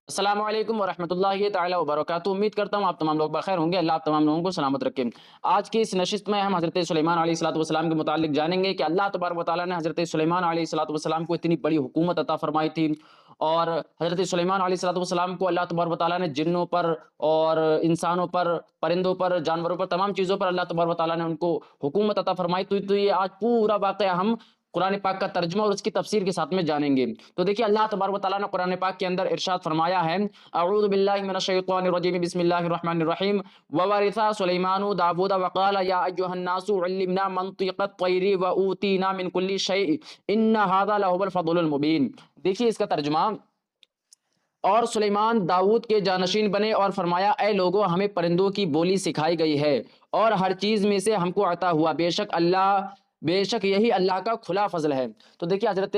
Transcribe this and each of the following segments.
السلام علیکم ورحمۃ اللہ تعالی وبرکاتہ۔ امید کرتا ہوں آپ تمام لوگ بخیر ہوں گے۔ اللہ آپ تمام لوگوں کو سلامت رکھے۔ آج کی اس نشست میں ہم حضرت سلیمان علیہ الصلوۃ والسلام کے متعلق جانیں گے کہ اللہ تبارک و تعالیٰ نے حضرت سلیمان علیہ الصلوۃ والسلام کو اتنی بڑی حکومت عطا فرمائی تھی، اور حضرت سلیمان علیہ الصلوۃ والسلام کو اللہ تبارک و تعالیٰ نے جنوں پر اور انسانوں پر، پرندوں پر، جانوروں پر، تمام چیزوں پر اللہ تبارک و تعالیٰ نے ان کو حکومت عطا فرمائی۔ تو یہ آج پورا واقعہ ہم قرآن پاک کا ترجمہ اور اس کی تفسیر کے ساتھ میں جانیں گے۔ تو دیکھیے اللہ تبارک و تعالیٰ نے قرآن پاک کے اندر ارشاد فرمایا ہے، اعوذ باللہ من الشیطان الرجیم، بسم اللہ الرحمن الرحیم، وورث سلیمان داود وقال یا ایھا الناس علمنا منطق الطیر واوتینا من کل شیء ان ھذا لہو الفضل المبین۔ دیکھیے اس کا ترجمہ، اور سلیمان داؤد کے جانشین بنے اور فرمایا اے لوگو، ہمیں پرندوں کی بولی سکھائی گئی ہے اور ہر چیز میں سے ہم کو عطا ہوا، بے شک یہی اللہ کا کھلا فضل ہے۔ تو دیکھیے حضرت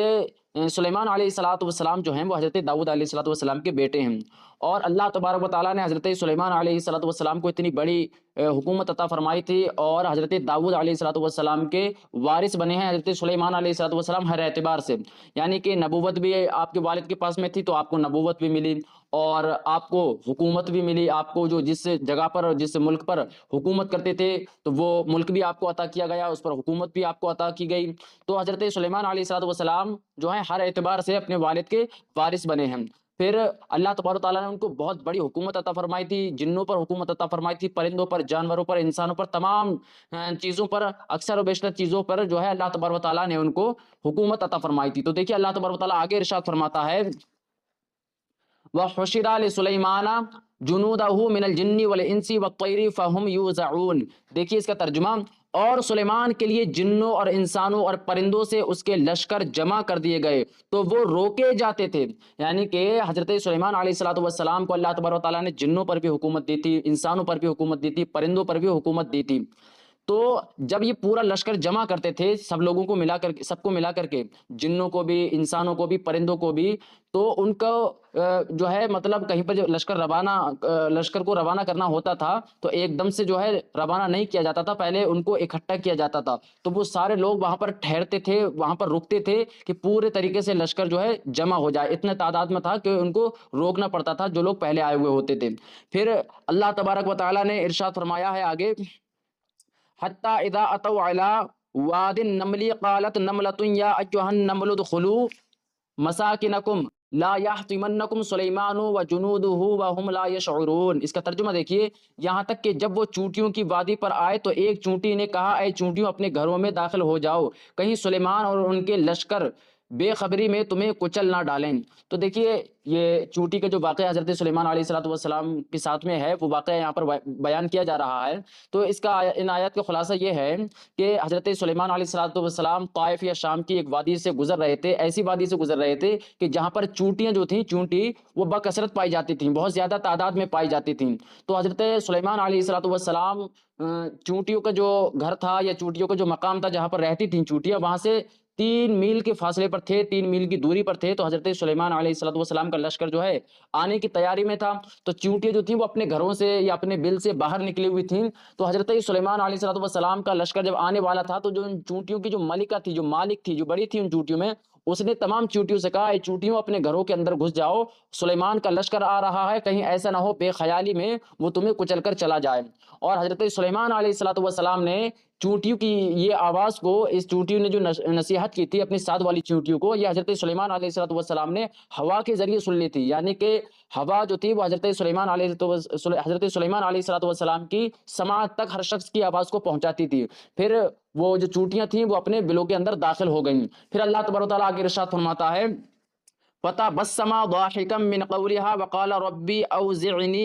سلیمان علیہ الصلوۃ والسلام جو ہیں وہ حضرت داؤد علیہ الصلوۃ والسلام کے بیٹے ہیں، اور اللہ تبارک و تعالیٰ نے حضرت سلیمان علیہ الصلوۃ والسلام کو اتنی بڑی حکومت عطا فرمائی تھی، اور حضرت داؤد علیہ الصلوۃ والسلام کے وارث بنے ہیں حضرت سلیمان علیہ الصلوۃ والسلام ہر اعتبار سے، یعنی کہ نبوت بھی آپ کے والد کے پاس میں تھی تو آپ کو نبوت بھی ملی، اور آپ کو حکومت بھی ملی۔ آپ کو جو جس جگہ پر، جس ملک پر حکومت کرتے تھے تو وہ ملک بھی آپ کو عطا کیا گیا، اس پر حکومت بھی آپ کو عطا کی گئی۔ تو حضرت سلیمان علیہ الصلوۃ والسلام جو ہیں ہر اعتبار سے اپنے والد کے وارث بنے ہیں۔ پھر اللہ تبارک و تعالیٰ نے ان کو بہت بڑی حکومت عطا فرمائی تھی، جنوں پر حکومت عطا فرمائی تھی، پرندوں پر، جانوروں پر، انسانوں پر، تمام چیزوں پر، اکثر و بیشتر چیزوں پر جو ہے اللہ تبارک و تعالیٰ نے ان کو حکومت عطا فرمائی تھی۔ تو دیکھیے اللہ تبارک و تعالیٰ آگے ارشاد فرماتا ہے، وَحُشِرَ لِسُلَيْمَانَ جُنُودَهُ مِنَ الْجِنِّ وَالْإِنسِ وَالطَّيْرِ فَهُمْ يُوزَعُونَ۔ دیکھیے اس کا ترجمہ، اور سلیمان کے لیے جنوں اور انسانوں اور پرندوں سے اس کے لشکر جمع کر دیے گئے تو وہ روکے جاتے تھے، یعنی کہ حضرت سلیمان علیہ الصلوۃ والسلام کو اللہ تبارک و تعالیٰ نے جنوں پر بھی حکومت دی تھی، انسانوں پر بھی حکومت دی تھی، پرندوں پر بھی حکومت دی تھی۔ تو جب یہ پورا لشکر جمع کرتے تھے سب لوگوں کو ملا کر کے، سب کو ملا کر کے، جنوں کو بھی، انسانوں کو بھی، پرندوں کو بھی، تو ان کو جو ہے مطلب کہیں پر جو لشکر کو روانہ کرنا ہوتا تھا تو ایک دم سے جو ہے روانہ نہیں کیا جاتا تھا، پہلے ان کو اکٹھا کیا جاتا تھا۔ تو وہ سارے لوگ وہاں پر ٹھہرتے تھے، وہاں پر رکتے تھے کہ پورے طریقے سے لشکر جو ہے جمع ہو جائے، اتنے تعداد میں تھا کہ ان کو روکنا پڑتا تھا جو لوگ پہلے آئے ہوئے ہوتے تھے۔ پھر اللہ تبارک و تعالیٰ نے ارشاد فرمایا ہے آگے، حتی اذا اتوا علی واد النمل قالت نملۃ یا ایھا النمل ادخلوا مساکنکم لا یحطمنکم سلیمان وجنودہ وہم لا یشعرون۔ اس کا ترجمہ دیکھیے، یہاں تک کہ جب وہ چونٹیوں کی وادی پر آئے تو ایک چونٹی نے کہا اے چونٹیوں اپنے گھروں میں داخل ہو جاؤ، کہیں سلیمان اور ان کے لشکر بے خبری میں تمہیں کچل نہ ڈالیں۔ تو دیکھیے یہ چونٹی کا جو واقعہ حضرت سلیمان علیہ الصلوۃ والسلام کے ساتھ میں ہے وہ واقعہ یہاں پر بیان کیا جا رہا ہے۔ تو اس کا ان آیات کا خلاصہ یہ ہے کہ حضرت سلیمان علیہ الصلوۃ والسلام طائف یا شام کی ایک وادی سے گزر رہے تھے، ایسی وادی سے گزر رہے تھے کہ جہاں پر چونٹیاں جو تھیں، چونٹی وہ بکثرت پائی جاتی تھیں، بہت زیادہ تعداد میں پائی جاتی تھیں۔ تو حضرت سلیمان علیہ الصلوۃ والسلام چونٹیوں کا جو گھر تھا یا چونٹیوں کا جو مقام تھا جہاں پر رہتی تھیں چونٹیاں، وہاں سے 3 میل کے فاصلے پر تھے، 3 میل کی دوری پر تھے۔ تو حضرت سلیمان علیہ الصلوۃ والسلام کا لشکر جو ہے آنے کی تیاری میں تھا، تو چونٹیاں جو تھیں وہ اپنے گھروں سے یا اپنے بل سے باہر نکلی ہوئی تھیں۔ تو حضرت سلیمان علیہ الصلوۃ والسلام کا لشکر جب آنے والا تھا تو جو ان چونٹیوں کی جو ملکہ تھی، جو مالک تھی، جو بڑی تھی ان چونٹیوں میں، اس نے تمام چونٹیوں سے کہا اے چونٹیوں اپنے گھروں کے اندر گھس جاؤ، سلیمان کا لشکر آ رہا ہے، کہیں ایسا نہ ہو بے خیالی میں وہ تمہیں کچل کر چلا جائے۔ اور حضرت سلیمان علیہ الصلوۃ والسلام نے چونٹیوں کی یہ آواز کو، اس چونٹیوں نے جو نصیحت کی تھی اپنی ساتھ والی چونٹیوں کو، یہ حضرت سلیمان علیہ الصلوۃ والسلام نے ہوا کے ذریعے سن لی تھی، یعنی کہ ہوا جو تھی وہ حضرت سلیمان علیہ الصلوۃ والسلام کی سماعت تک ہر شخص کی آواز کو پہنچاتی تھی۔ پھر وہ جو چونٹیاں تھیں وہ اپنے بلوں کے اندر داخل ہو گئیں۔ پھر اللہ تبارک و تعالیٰ آگے ارشاد فرماتا ہے، فتبسم ضاحكا من قولها وقال ربي أوزعني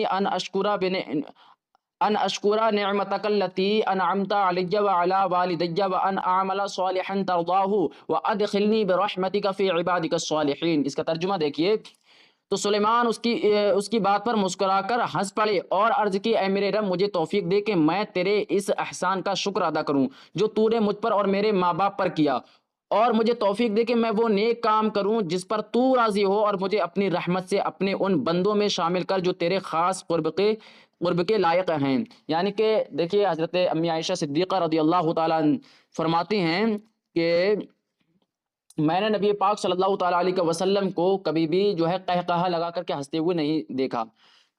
أن أشكر نعمتك التي أنعمت علي وعلى والدي وأن أعمل صالحا ترضاه وأدخلني برحمتك في عبادك الصالحين۔ اس کا ترجمہ دیکھیے، تو سلیمان اس کی بات پر مسکرا کر ہنس پڑے اور عرض کی اے میرے رب مجھے توفیق دے کہ میں تیرے اس احسان کا شکر ادا کروں جو تو نے مجھ پر اور میرے ماں باپ پر کیا، اور مجھے توفیق دے کہ میں وہ نیک کام کروں جس پر تو راضی ہو، اور مجھے اپنی رحمت سے اپنے ان بندوں میں شامل کر جو تیرے خاص قرب کے لائق ہیں۔ یعنی کہ دیکھیے حضرت امی عائشہ صدیقہ رضی اللہ تعالیٰ عنہ فرماتی ہیں کہ میں نے نبی پاک صلی اللہ تعالیٰ علیہ وسلم کو کبھی بھی جو ہے قہقہا لگا کر کے ہنستے ہوئے نہیں دیکھا۔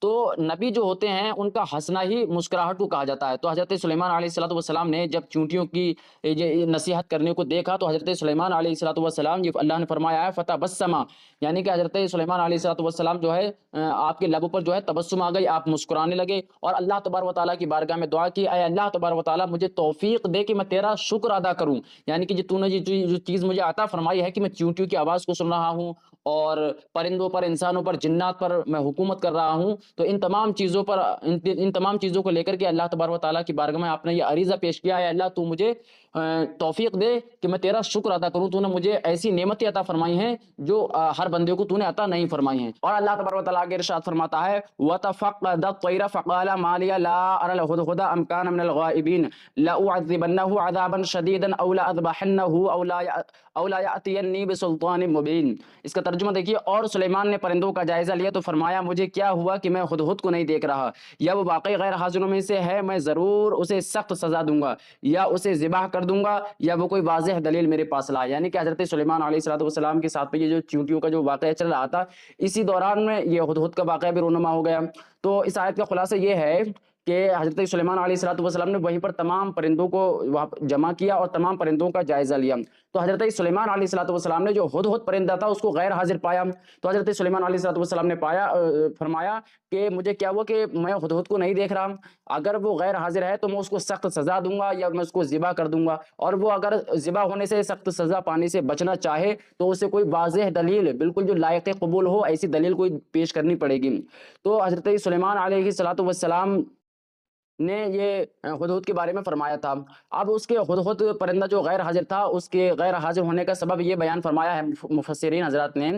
تو نبی جو ہوتے ہیں ان کا ہنسنا ہی مسکراہٹ کو کہا جاتا ہے۔ تو حضرت سلیمان علیہ الصلوۃ والسلام نے جب چونٹیوں کی یہ نصیحت کرنے کو دیکھا تو حضرت سلیمان علیہ الصلوۃ والسلام، یہ اللہ نے فرمایا ہے فتبسما، یعنی کہ حضرت سلیمان علیہ الصلوۃ والسلام جو ہے آپ کے لبوں پر جو ہے تبسم آ گئی، آپ مسکرانے لگے اور اللہ تبارک و تعالیٰ کی بارگاہ میں دعا کی، اے اللہ تبارک و تعالیٰ مجھے توفیق دے کہ میں تیرا شکر ادا کروں، یعنی کہ تو نے جو چیز مجھے عطا فرمائی ہے کہ میں چونٹیوں کی آواز کو سن رہا ہوں اور پرندوں پر، انسانوں پر، جنات پر میں حکومت کر رہا ہوں، تو ان تمام چیزوں پر، ان تمام چیزوں کو لے کر کے اللہ تبارک و تعالیٰ کی بارگاہ میں آپ نے یہ عریضہ پیش کیا ہے، اللہ تو مجھے توفیق دے کہ میں تیرا شکر ادا کروں، تو نے مجھے ایسی نعمتیں عطا فرمائی ہیں جو ہر بندے کو تو نے عطا نہیں فرمائی ہیں۔ اور اللہ تبارک و تعالیٰ آگے ارشاد فرماتا ہے وَتَفَقَّدَ الطَّيْرَ فَقَالَ مَا لِيَ لَا أَرَى الْهُدْهُدَ أَمْ كَانَ مِنَ الْغَائِبِينَ لَأُعَذِّبَنَّهُ عَذَابًا شَدِيدًا أَوْ لَأَذْبَحَنَّهُ أَوْ لَيَأْتِيَنِّي بِسُلْطَانٍ مُبِينٍ۔ اس کا ترجمہ دیکھیے، اور سلیمان نے پرندوں کا جائزہ لیا تو فرمایا مجھے کیا ہوا کہ میں ہدہد کو نہیں دیکھ رہا، یا وہ واقعی غیر حاضروں میں سے ہے، میں ضرور اسے سخت سزا دوں گا یا اسے ذبح کر دوں گا یا وہ کوئی واضح دلیل میرے پاس لائے۔ یعنی کہ حضرت سلیمان علیہ الصلوۃ والسلام کے ساتھ میں یہ جو چونٹیوں کا جو واقعہ چل رہا تھا، اسی دوران میں یہ ہدہد کا واقعہ بھی رونما ہو گیا۔ تو اس آیت کا خلاصہ یہ ہے کہ حضرت سلیمان علیہ الصلوۃ والسلام نے وہیں پر تمام پرندوں کو جمع کیا اور تمام پرندوں کا جائزہ لیا۔ تو حضرت سلیمان علیہ الصلوۃ والسلام نے جو ہدہد پرندہ تھا اس کو غیر حاضر پایا، تو حضرت سلیمان علیہ الصلوۃ والسلام نے فرمایا کہ مجھے کیا ہوا کہ میں ہدہد کو نہیں دیکھ رہا، اگر وہ غیر حاضر ہے تو میں اس کو سخت سزا دوں گا یا میں اس کو ذبح کر دوں گا، اور وہ اگر ذبح ہونے سے، سخت سزا پانے سے بچنا چاہے تو اسے کوئی واضح دلیل، بالکل جو لائق قبول ہو، ایسی دلیل کوئی پیش کرنی پڑے گی۔ تو حضرت سلیمان علیہ الصلوۃ والسلام نے یہ ہدہد کے بارے میں فرمایا تھا۔ اب اس کے ہدہد پرندہ جو غیر حاضر تھا، اس کے غیر حاضر ہونے کا سبب یہ بیان فرمایا ہے مفسرین حضرات نے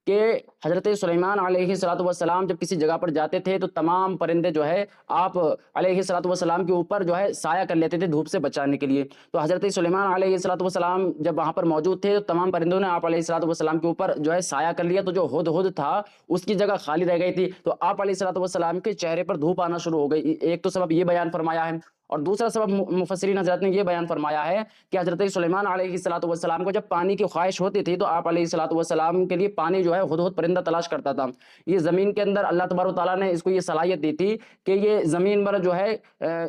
کہ حضرت سلیمان علیہ الصلوۃ والسلام جب کسی جگہ پر جاتے تھے تو تمام پرندے جو ہے آپ علیہ الصلوۃ والسلام کے اوپر جو ہے سایہ کر لیتے تھے دھوپ سے بچانے کے لیے۔ تو حضرت سلیمان علیہ الصلوۃ والسلام جب وہاں پر موجود تھے تو تمام پرندوں نے آپ علیہ الصلوۃ والسلام کے اوپر جو ہے سایہ کر لیا، تو جو ہدہد تھا اس کی جگہ خالی رہ گئی تھی، تو آپ علیہ الصلوۃ والسلام کے چہرے پر دھوپ آنا شروع ہو گئی۔ ایک تو سبب یہ بیان فرمایا ہے، اور دوسرا سبب مفسرین حضرات نے یہ بیان فرمایا ہے کہ حضرت سلیمان علیہ الصلوۃ والسلام کو جب پانی کی خواہش ہوتی تھی تو آپ علیہ الصلوۃ والسلام کے لیے پانی جو ہے ہدہد پرندہ تلاش کرتا تھا۔ یہ زمین کے اندر اللہ تبارک و تعالیٰ نے اس کو یہ صلاحیت دی تھی کہ یہ زمین پر جو ہے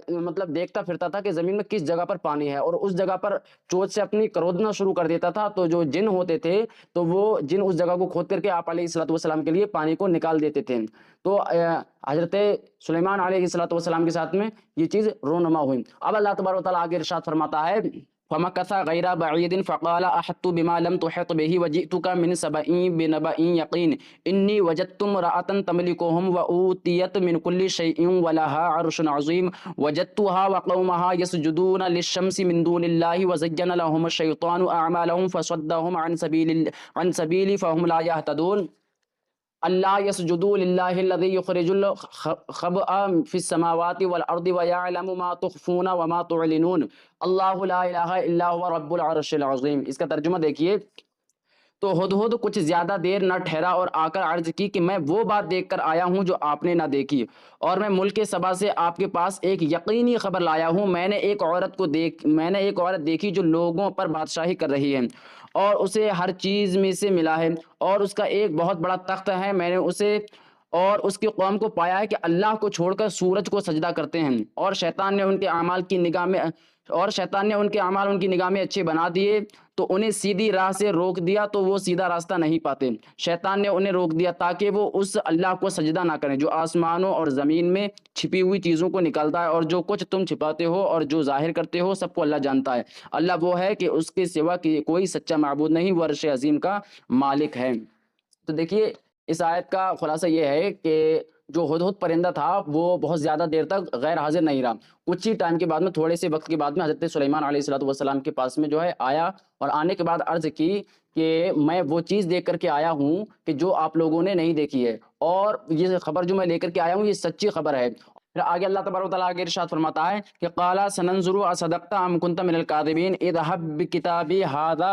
مطلب دیکھتا پھرتا تھا کہ زمین میں کس جگہ پر پانی ہے، اور اس جگہ پر چوٹ سے اپنی کرودنا شروع کر دیتا تھا، تو جو جن ہوتے تھے تو وہ جن اس جگہ کو کھود کر کے آپ علیہ الصلوۃ والسلام کے لیے پانی کو نکال دیتے تھے۔ تو حضرت سلیمان علیہ الصلوۃ والسلام کے ساتھ میں یہ چیز رونما ہوئی۔ اب اللہ تبارک و تعالیٰ آگے ارشاد فرماتا ہے فَمَكَثَ غَيْرَ بَعِيدٍ فَقَالَ أَحَطتُ بِمَا لَمْ تُحِطْ بِهِ وَجِئْتُكَ مِنْ سَبَإٍ بِنَبَإٍ يَقِينٍ إِنِّي وَجَدتُّ امْرَأَةً تَمْلِكُهُمْ وَأُوتِيَتْ مِنْ كُلِّ شَيْءٍ وَلَهَا عَرْشٌ عَظِيمٌ وَجَدتُّهَا وَقَوْمَهَا يَسْجُدُونَ لِلشَّمْسِ مِنْ دُونِ اللَّهِ وَزَيَّنَ لَهُمُ الشَّيْطَانُ أَعْمَالَهُمْ فَصَدَّهُمْ عَنْ سَبِيلِي فَهُمْ لَا يَهْتَدُونَ اللہ یسجدوا للہ الذی یخرج الخبء فی السماوات والارض ویعلم ما تخفون وما تعلنون اللہ لا الہ الا هو رب العرش العظیم۔ اس کا ترجمہ دیکھیے، تو ہدہد کچھ زیادہ دیر نہ ٹھہرا اور آ کر عرض کی کہ میں وہ بات دیکھ کر آیا ہوں جو آپ نے نہ دیکھی، اور میں ملک سبا سے آپ کے پاس ایک یقینی خبر لایا ہوں۔ میں نے ایک عورت دیکھی جو لوگوں پر بادشاہی کر رہی ہے، اور اسے ہر چیز میں سے ملا ہے، اور اس کا ایک بہت بڑا تخت ہے۔ میں نے اسے اور اس کی قوم کو پایا ہے کہ اللہ کو چھوڑ کر سورج کو سجدہ کرتے ہیں، اور شیطان نے ان کے اعمال ان کی نگاہ میں اچھے بنا دیے، تو انہیں سیدھی راہ سے روک دیا تو وہ سیدھا راستہ نہیں پاتے۔ شیطان نے انہیں روک دیا تاکہ وہ اس اللہ کو سجدہ نہ کریں جو آسمانوں اور زمین میں چھپی ہوئی چیزوں کو نکالتا ہے، اور جو کچھ تم چھپاتے ہو اور جو ظاہر کرتے ہو سب کو اللہ جانتا ہے۔ اللہ وہ ہے کہ اس کے سوا کوئی سچا معبود نہیں، وہ عرش عظیم کا مالک ہے۔ تو دیکھیے، اس آیت کا خلاصہ یہ ہے کہ جو ہدہد پرندہ تھا وہ بہت زیادہ دیر تک غیر حاضر نہیں رہا، کچھ ہی ٹائم کے بعد میں، تھوڑے سے وقت کے بعد میں حضرت سلیمان علیہ الصلوۃ والسلام کے پاس میں جو ہے آیا، اور آنے کے بعد عرض کی کہ میں وہ چیز دیکھ کر کے آیا ہوں کہ جو آپ لوگوں نے نہیں دیکھی ہے، اور یہ خبر جو میں لے کر کے آیا ہوں یہ سچی خبر ہے۔ پھر آگے اللہ تبارک و تعالیٰ آگے ارشاد فرماتا ہے کہ قَالَ سَنَنظُرُ أَصَدَقْتَ أَمْ كُنْتَ مِنَ الْكَاذِبِينَ اذْهَبْ بِكِتَابِي هَذَا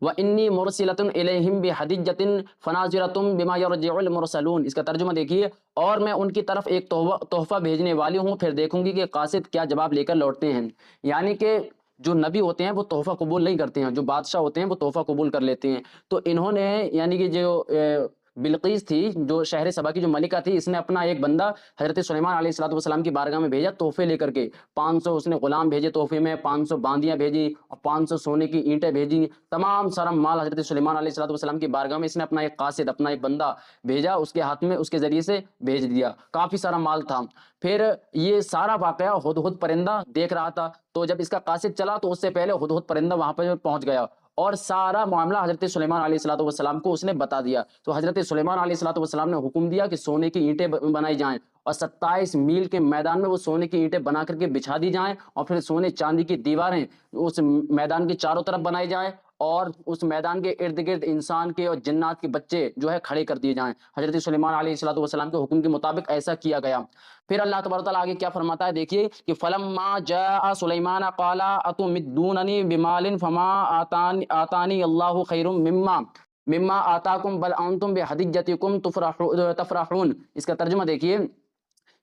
وَإِنِّي مُرْسِلَةٌ إِلَيْهِمْ بِحَدِيَّةٍ فَنَاظِرَةٌ بِمَا يَرْجِعُ الْمُرْسَلُونَ، اس کا ترجمہ دیکھیے، اور میں ان کی طرف ایک تحفہ بھیجنے والی ہوں، پھر دیکھوں گی کہ قاصد کیا جواب لے کر لوٹتے ہیں۔ یعنی کہ جو نبی ہوتے ہیں وہ تحفہ قبول نہیں کرتے ہیں، جو بادشاہ ہوتے ہیں وہ تحفہ قبول کر لیتے ہیں۔ تو انہوں نے یعنی کہ جو بلقیس تھی، جو شہر سبا کی جو ملکہ تھی، اس نے اپنا ایک بندہ حضرت سلیمان علیہ الصلوۃ والسلام کی بارگاہ میں بھیجا تحفے لے کر کے۔ 500 اس نے غلام بھیجے تحفے میں، 500 باندیاں بھیجی اور 500 سونے کی اینٹیں بھیجی، تمام سارا مال حضرت سلیمان علیہ الصلوۃ والسلام کی بارگاہ میں اس نے اپنا ایک قاصد، اپنا ایک بندہ بھیجا، اس کے ہاتھ میں اس کے ذریعے سے بھیج دیا، کافی سارا مال تھا۔ پھر یہ سارا واقعہ ہدہد پرندہ دیکھ رہا تھا، تو جب اس کا قاصد چلا تو اس سے پہلے ہدہد پرندہ وہاں پہ پہنچ گیا اور سارا معاملہ حضرت سلیمان علیہ الصلوۃ والسلام کو اس نے بتا دیا۔ تو حضرت سلیمان علیہ الصلوۃ والسلام نے حکم دیا کہ سونے کی اینٹیں بنائی جائیں اور 27 میل کے میدان میں وہ سونے کی اینٹیں بنا کر کے بچھا دی جائیں، اور پھر سونے چاندی کی دیواریں اس میدان کے چاروں طرف بنائی جائیں، اور اس میدان کے ارد گرد انسان کے اور جنات کے بچے جو ہے کھڑے کر دیے جائیں۔ حضرت سلیمان علیہ الصلوۃ والسلام کے حکم کے مطابق ایسا کیا گیا۔ پھر اللہ تبارک و تعالیٰ آگے کیا فرماتا ہے دیکھیے کہ فلما جاء سلیمان قال اتمدوننی بمال فما آتانی اللہ خیر مما آتاکم بل انتم بہدیتکم تفرحون، اس کا ترجمہ دیکھیے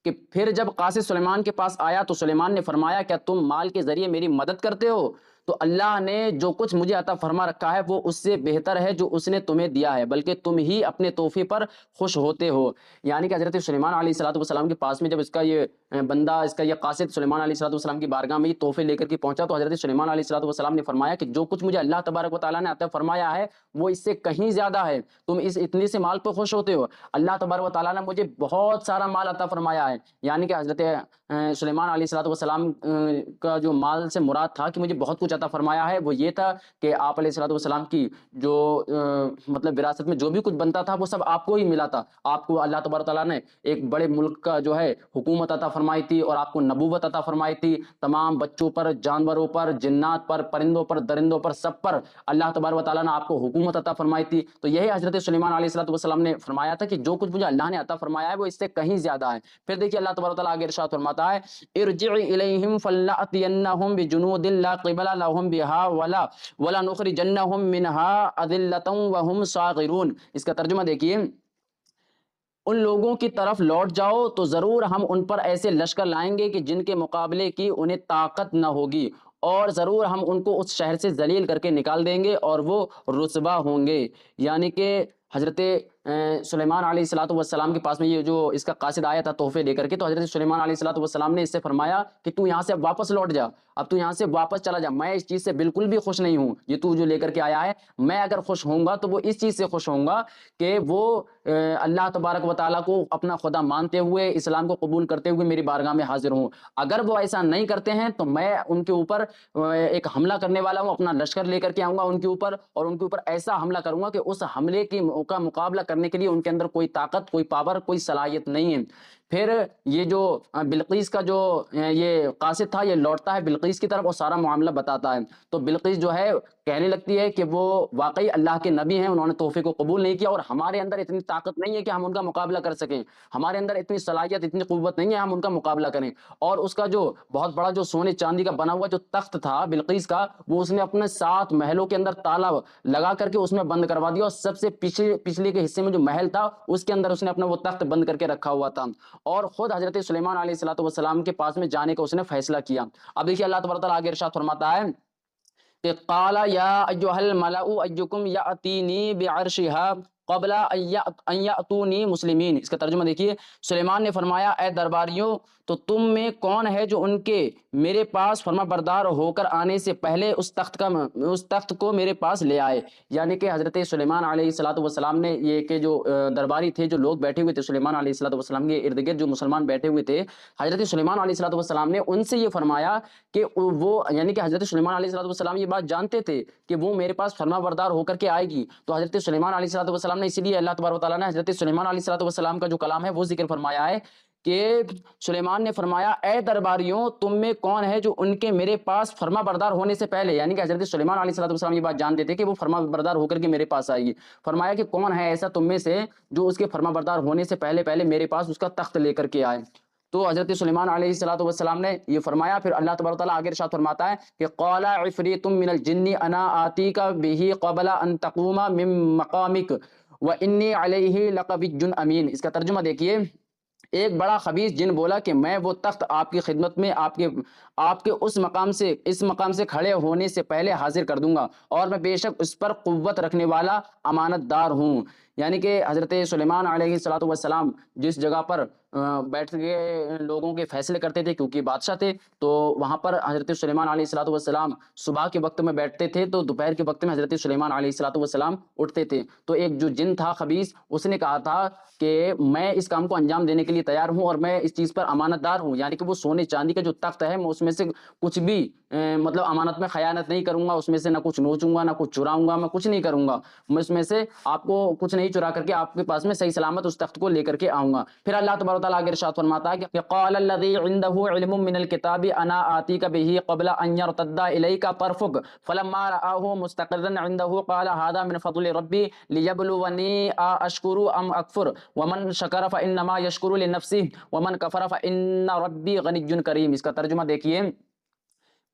کہ پھر جب قاصد سلیمان کے پاس آیا تو سلیمان نے فرمایا کیا تم مال کے ذریعے میری مدد کرتے ہو؟ تو اللہ نے جو کچھ مجھے عطا فرما رکھا ہے وہ اس سے بہتر ہے جو اس نے تمہیں دیا ہے، بلکہ تم ہی اپنے تحفے پر خوش ہوتے ہو۔ یعنی کہ حضرت سلیمان علیہ الصلوۃ والسلام کے پاس میں جب اس کا یہ بندہ، اس کا یہ قاصد سلیمان علیہ الصلوۃ والسلام کی بارگاہ میں یہ تحفے لے کر کے پہنچا، تو حضرت سلیمان علیہ الصلوۃ والسلام نے فرمایا کہ جو کچھ مجھے اللہ تبارک و تعالیٰ نے عطا فرمایا ہے وہ اس سے کہیں زیادہ ہے، تم اس اتنے سے مال پہ خوش ہوتے ہو؟ اللہ تبارک و تعالیٰ نے مجھے بہت سارا مال عطا فرمایا ہے۔ یعنی کہ حضرت سلیمان علیہ الصلوۃ والسلام کا جو مال سے مراد تھا کہ مجھے بہت کچھ عطا فرمایا ہے، وہ یہ تھا کہ آپ علیہ الصلوۃ والسلام کی جو مطلب وراثت میں جو بھی کچھ بنتا تھا وہ سب آپ کو ہی ملا تھا۔ آپ کو اللہ تبارک تعالیٰ نے ایک بڑے ملک کا جو ہے حکومت عطا فرمائی تھی، اور آپ کو نبوت عطا فرمائی تھی، تمام بچوں پر، جانوروں پر، جنات پر، پرندوں پر، درندوں پر، سب پر اللہ تبارک تعالیٰ نے آپ کو حکومت عطا فرمائی تھی۔ تو یہی حضرت سلیمان علیہ الصلوۃ والسلام نے فرمایا تھا کہ جو کچھ مجھے اللہ نے عطا فرمایا ہے وہ اس سے کہیں زیادہ ہے۔ پھر دیکھیے اللہ تبارک تعالیٰ آگے ارشاد فرماتا ہے ارجع الیہم فلنأتینہم بجنود لا قبل لہم بہا ولنخرجنہم منہا اذلۃ وہم صاغرون، اس کا ترجمہ دیکھیے، ان لوگوں کی طرف لوٹ جاؤ تو ضرور ہم ان پر ایسے لشکر لائیں گے کہ جن کے مقابلے کی انہیں طاقت نہ ہوگی، اور ضرور ہم ان کو اس شہر سے ذلیل کر کے نکال دیں گے اور وہ رسوا ہوں گے۔ یعنی کہ حضرت سلیمان علیہ الصلوۃ والسلام کے پاس میں یہ جو اس کا قاصد آیا تھا تحفے لے کر کے، تو حضرت سلیمان علیہ الصلوۃ والسلام نے اس سے فرمایا کہ تو یہاں سے واپس لوٹ جا، اب تو یہاں سے واپس چلا جا، میں اس چیز سے بالکل بھی خوش نہیں ہوں، یہ تو جو لے کر کے آیا ہے، میں اگر خوش ہوں گا تو وہ اس چیز سے خوش ہوں گا کہ وہ اللہ تبارک و تعالیٰ کو اپنا خدا مانتے ہوئے، اسلام کو قبول کرتے ہوئے میری بارگاہ میں حاضر ہوں۔ اگر وہ ایسا نہیں کرتے ہیں تو میں ان کے اوپر ایک حملہ کرنے والا ہوں، اپنا لشکر لے کر کے آؤں گا ان کے اوپر، اور ان کے اوپر ایسا حملہ کروں گا کہ اس حملے کا مقابلہ کرنے کے لیے ان کے اندر کوئی طاقت، کوئی پاور، کوئی صلاحیت نہیں ہے۔ پھر یہ جو بلقیس کا جو یہ قاصد تھا یہ لوٹتا ہے بلقیس کی طرف اور سارا معاملہ بتاتا ہے، تو بلقیس جو ہے کہنے لگتی ہے کہ وہ واقعی اللہ کے نبی ہیں، انہوں نے تحفے کو قبول نہیں کیا، اور ہمارے اندر اتنی طاقت نہیں ہے کہ ہم ان کا مقابلہ کر سکیں، ہمارے اندر اتنی صلاحیت، اتنی قوت نہیں ہے ہم ان کا مقابلہ کریں۔ اور اس کا جو بہت بڑا جو سونے چاندی کا بنا ہوا جو تخت تھا بلقیس کا، وہ اس نے اپنے 7 محلوں کے اندر تالا لگا کر کے اس میں بند کروا دیا، اور سب سے پچھلے کے حصے میں جو محل تھا اس کے اندر اس نے اپنا وہ تخت بند کر کے رکھا ہوا تھا، اور خود حضرت سلیمان علیہ الصلوۃ والسلام کے پاس میں جانے کا اس نے فیصلہ کیا۔ اب دیکھیے اللہ تبارک تعالیٰ آگے ارشاد فرماتا ہے کہ قال یا ایھا الملأ ایکم یاتینی بعرشها قبل ان یاتونی مسلمین، اس کا ترجمہ دیکھیے، سلیمان نے فرمایا اے درباریوں تو تم میں کون ہے جو ان کے میرے پاس فرما بردار ہو کر آنے سے پہلے اس تخت کو میرے پاس لے آئے۔ یعنی کہ حضرت سلیمان علیہ الصلوۃ والسلام نے یہ کہ جو درباری تھے، جو لوگ بیٹھے ہوئے تھے سلیمان علیہ الصلوۃ والسلام کے ارد گرد، جو مسلمان بیٹھے ہوئے تھے، حضرت سلیمان علیہ الصلوۃ والسلام نے ان سے یہ فرمایا کہ وہ، یعنی کہ حضرت سلیمان علیہ الصلوۃ والسلام یہ بات جانتے تھے کہ وہ میرے پاس فرما بردار ہو کر کے آئے گی، تو حضرت سلیمان علیہ الصلوۃ والسلام نے، اسی لیے اللہ تبارک و تعالیٰ نے حضرت سلیمان علیہ الصلوۃ والسلام کا جو کلام ہے وہ ذکر فرمایا ہے کہ سلیمان نے فرمایا اے درباریوں تم میں کون ہے جو ان کے میرے پاس فرما بردار ہونے سے پہلے، یعنی کہ حضرت سلیمان علیہ الصلوۃ والسلام یہ بات جانتے تھے کہ وہ فرما بردار ہو کر کے میرے پاس آئے گی، فرمایا کہ کون ہے ایسا تم میں سے جو اس کے فرما بردار ہونے سے پہلے میرے پاس اس کا تخت لے کر کے آئے۔ تو حضرت سلیمان علیہ الصلوۃ والسلام نے یہ فرمایا. پھر اللہ تبارک و تعالیٰ آگے ارشاد فرماتا ہے کہ قال عفریت من الجن انا آتیک بہ قبل ان تقوم من مقامک وانی علیہ لقوی امین. اس کا ترجمہ دیکھیے. ایک بڑا خبیث جن بولا کہ میں وہ تخت آپ کی خدمت میں آپ کے اس مقام سے کھڑے ہونے سے پہلے حاضر کر دوں گا اور میں بے شک اس پر قوت رکھنے والا امانت دار ہوں. یعنی کہ حضرت سلیمان علیہ الصلوۃ والسلام جس جگہ پر بیٹھ کے لوگوں کے فیصلے کرتے تھے کیونکہ بادشاہ تھے، تو وہاں پر حضرت سلیمان علیہ الصلوۃ والسلام صبح کے وقت میں بیٹھتے تھے تو دوپہر کے وقت میں حضرت سلیمان علیہ الصلوۃ والسلام اٹھتے تھے. تو ایک جو جن تھا خبیث، اس نے کہا تھا کہ میں اس کام کو انجام دینے کے لیے تیار ہوں اور میں اس چیز پر امانت دار ہوں. یعنی کہ وہ سونے چاندی کا جو تخت ہے، میں اس میں سے کچھ بھی مطلب امانت میں خیانت نہیں کروں گا، اس میں سے نہ کچھ نوچوں گا نہ کچھ چراؤں گا، میں کچھ نہیں کروں گا، میں اس میں سے آپ کو کچھ نہیں چرا کر کے آپ کے پاس میں صحیح سلامت اس تخت کو لے کر کے آؤں گا. پھر اللہ تبارک و تعالیٰ آگے ارشاد فرماتا ہے کہ قال الذی عنده علم من الكتاب انا آتیک به قبل ان يرتد الیک طرفک فلما رآه مستقرا عنده قال هذا من فضل ربی لیبلونی اشکر ام اکفر ومن شکر فانما یشکر لنفسه ومن کفر فان ربی غنی کریم. اس کا ترجمہ دیکھیے.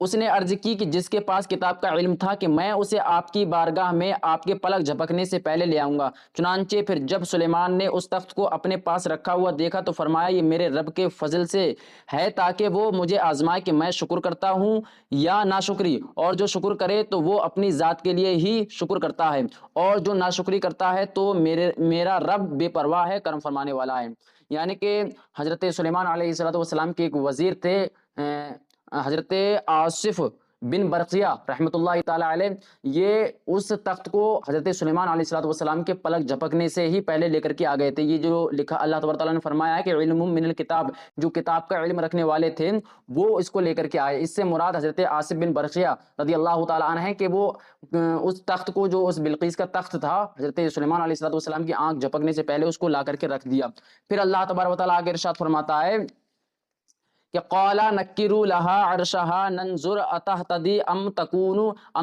اس نے عرض کی کہ جس کے پاس کتاب کا علم تھا کہ میں اسے آپ کی بارگاہ میں آپ کے پلک جھپکنے سے پہلے لے آؤں گا. چنانچہ پھر جب سلیمان نے اس تخت کو اپنے پاس رکھا ہوا دیکھا تو فرمایا یہ میرے رب کے فضل سے ہے تاکہ وہ مجھے آزمائے کہ میں شکر کرتا ہوں یا ناشکری، اور جو شکر کرے تو وہ اپنی ذات کے لیے ہی شکر کرتا ہے، اور جو ناشکری کرتا ہے تو میرا رب بے پرواہ ہے، کرم فرمانے والا ہے. یعنی کہ حضرت سلیمان علیہ الصلوۃ والسلام کے ایک وزیر تھے حضرت آصف بن برقیہ رحمۃ اللہ تعالیٰ علیہ. یہ اس تخت کو حضرت سلیمان علیہ الصلوۃ والسلام کے پلک جھپکنے سے ہی پہلے لے کر کے آ گئے تھے. یہ جو لکھا اللہ تبارک تعالیٰ نے فرمایا ہے کہ علم من الکتاب، جو کتاب کا علم رکھنے والے تھے وہ اس کو لے کر کے آئے. اس سے مراد حضرت آصف بن برقیہ رضی اللہ تعالیٰ عنہ ہے کہ وہ اس تخت کو، جو اس بلقیس کا تخت تھا، حضرت سلیمان علیہ الصلوۃ والسلام کی آنکھ جھپکنے سے پہلے اس کو لا کر کے رکھ دیا. پھر اللہ تبارک تعالیٰ آگے ارشاد فرماتا ہے کہ قال نکروا لها عرشها ننظر اتهتدي ام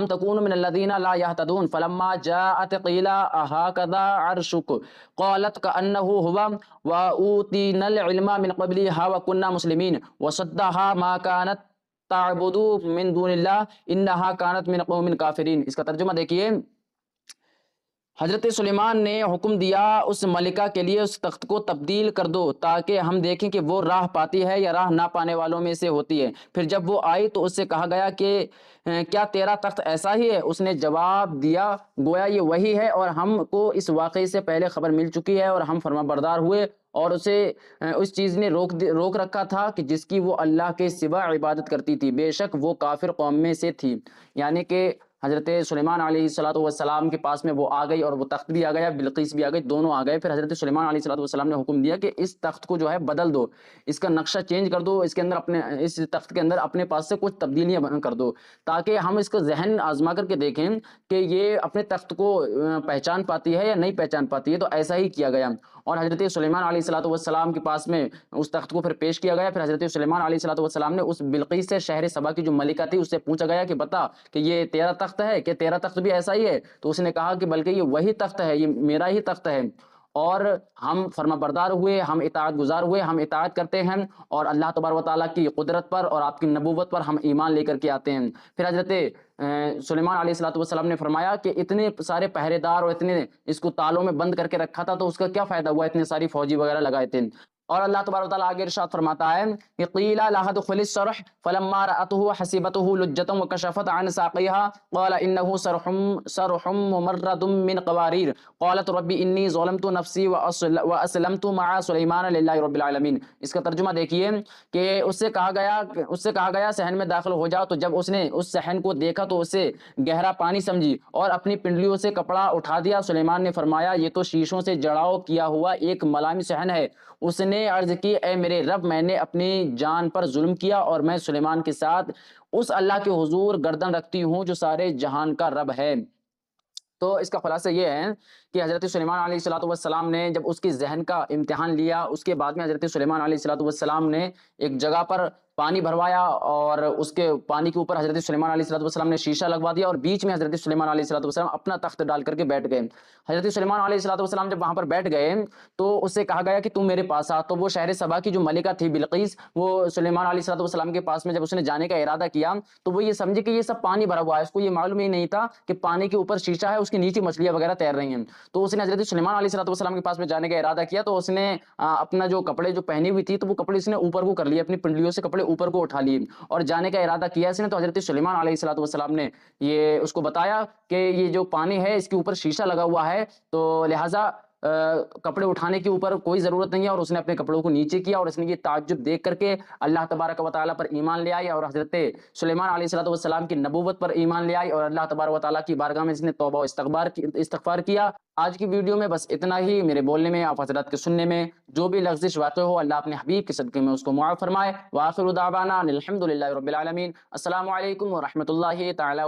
تكون من الذين لا يهتدون فلما جاءت قيل اهكذا عرشك قالت كأنه هو واوتينا العلم من قبلها وكنا مسلمين وصدها ما كانت تعبد من دون الله انها كانت من قوم كافرين. اس کا ترجمہ دیکھیے. حضرت سلیمان نے حکم دیا اس ملکہ کے لیے اس تخت کو تبدیل کر دو تاکہ ہم دیکھیں کہ وہ راہ پاتی ہے یا راہ نہ پانے والوں میں سے ہوتی ہے. پھر جب وہ آئی تو اس سے کہا گیا کہ کیا تیرا تخت ایسا ہی ہے؟ اس نے جواب دیا گویا یہ وہی ہے اور ہم کو اس واقعے سے پہلے خبر مل چکی ہے اور ہم فرما بردار ہوئے اور اسے اس چیز نے روک رکھا تھا کہ جس کی وہ اللہ کے سوا عبادت کرتی تھی، بے شک وہ کافر قوم میں سے تھی. یعنی کہ حضرت سلیمان علیہ الصلوۃ والسلام کے پاس میں وہ آ گئی اور وہ تخت بھی آ گیا، بلقیس بھی آ گئی، دونوں آ گئے. پھر حضرت سلیمان علیہ الصلوۃ والسلام نے حکم دیا کہ اس تخت کو جو ہے بدل دو، اس کا نقشہ چینج کر دو، اس کے اندر اس تخت کے اندر اپنے پاس سے کچھ تبدیلیاں کر دو تاکہ ہم اس کا ذہن آزما کر کے دیکھیں کہ یہ اپنے تخت کو پہچان پاتی ہے یا نہیں پہچان پاتی ہے. تو ایسا ہی کیا گیا اور حضرت سلیمان علیہ الصلوۃ والسلام کے پاس میں اس تخت کو پھر پیش کیا گیا. پھر حضرت سلیمان علیہ الصلوۃ والسلام نے اس بلقیس سے، شہر سبا کی جو ملکہ تھی، اس سے پوچھا گیا کہ بتا کہ یہ تیرا تخت ہے، کہ تیرا تخت بھی ایسا ہی ہے؟ تو اس نے کہا کہ بلکہ یہ وہی تخت ہے، یہ میرا ہی تخت ہے، اور ہم فرما بردار ہوئے، ہم اطاعت گزار ہوئے، ہم اطاعت کرتے ہیں اور اللہ تبارک و تعالیٰ کی قدرت پر اور آپ کی نبوت پر ہم ایمان لے کر کے آتے ہیں. پھر حضرت سلیمان علیہ الصلوۃ والسلام نے فرمایا کہ اتنے سارے پہرے دار اور اتنے اس کو تالوں میں بند کر کے رکھا تھا تو اس کا کیا فائدہ ہوا، اتنے ساری فوجی وغیرہ لگائے تھے. اور اللہ تبارک و تعالیٰ آگے ارشاد فرماتا ہے کہ قیل لها ادخل الصرح فلما رأته حسبته لجة وكشفت عن ساقيها قال انه صرح ممرد من قوارير قالت ربي اني ظلمت نفسي واسلمت مع سليمان لله رب العالمين. اس کا ترجمہ دیکھیے کہ اس سے کہا گیا صحن میں داخل ہو جاؤ. تو جب اس نے اس صحن کو دیکھا تو اسے گہرا پانی سمجھی اور اپنی پنڈلیوں سے کپڑا اٹھا دیا. سلیمان نے فرمایا یہ تو شیشوں سے جڑاؤ کیا ہوا ایک ملامی صحن ہے. اس نے عرض کی اے میرے رب، میں نے اپنی جان پر ظلم کیا اور میں سلیمان کے ساتھ اس اللہ کے حضور گردن رکھتی ہوں جو سارے جہان کا رب ہے. تو اس کا خلاصہ یہ ہے کہ حضرت سلیمان علیہ الصلوۃ والسلام نے جب اس کی ذہن کا امتحان لیا، اس کے بعد میں حضرت سلیمان علیہ الصلوۃ والسلام نے ایک جگہ پر پانی بھروایا اور اس کے پانی کے اوپر حضرت سلیمان علیہ السلام نے شیشہ لگوا دیا اور بیچ میں حضرت سلیمان علیہ السلام اپنا تخت ڈال کر کے بیٹھ گئے. حضرت سلیمان علیہ السلام جب وہاں پر بیٹھ گئے تو اس سے کہا گیا کہ تم میرے پاس آ. تو وہ شہر سبا کی جو ملکہ تھی بلقیس, وہ سلیمان علیہ السلام کے پاس میں جب اس نے جانے کا ارادہ کیا تو وہ یہ سمجھے کہ یہ سب پانی بھرا ہوا ہے. اس کو یہ معلوم ہی نہیں تھا کہ پانی کے اوپر شیشہ ہے, اس کے نیچے مچھلیاں وغیرہ تیر رہی ہیں. تو اس نے حضرت سلیمان علیہ السلام کے پاس میں جانے کا ارادہ کیا تو اس نے اپنا جو کپڑے جو پہنی ہوئی تھی تو وہ کپڑے اس نے اوپر کو کر لیے, اپنی پنڈلیوں سے کپڑے اوپر کو اٹھا لیے اور جانے کا ارادہ کیا اس نے. تو حضرت سلیمان علیہ السلام نے یہ اس کو بتایا کہ یہ جو پانی ہے اس کے اوپر شیشہ لگا ہوا ہے, تو لہٰذا کپڑے اٹھانے کے اوپر کوئی ضرورت نہیں ہے. اور اس نے اپنے کپڑوں کو نیچے کیا اور اس نے یہ تعجب دیکھ کر کے اللہ تبارک و تعالیٰ پر ایمان لے آئی اور حضرت سلیمان علیہ السلام کی نبوت پر ایمان لے آئی اور اللہ تبارک و تعالیٰ کی بارگاہ میں اس نے توبہ و استغفار کیا. آج کی ویڈیو میں بس اتنا ہی. میرے بولنے میں, آپ حضرات کے سننے میں جو بھی لغزش واقع ہو اللہ اپنے حبیب کے صدقے میں اس کو معاف فرمائے. وآخر دعوانا الحمد للہ رب العالمین. السلام علیکم ورحمۃ اللہ تعالیٰ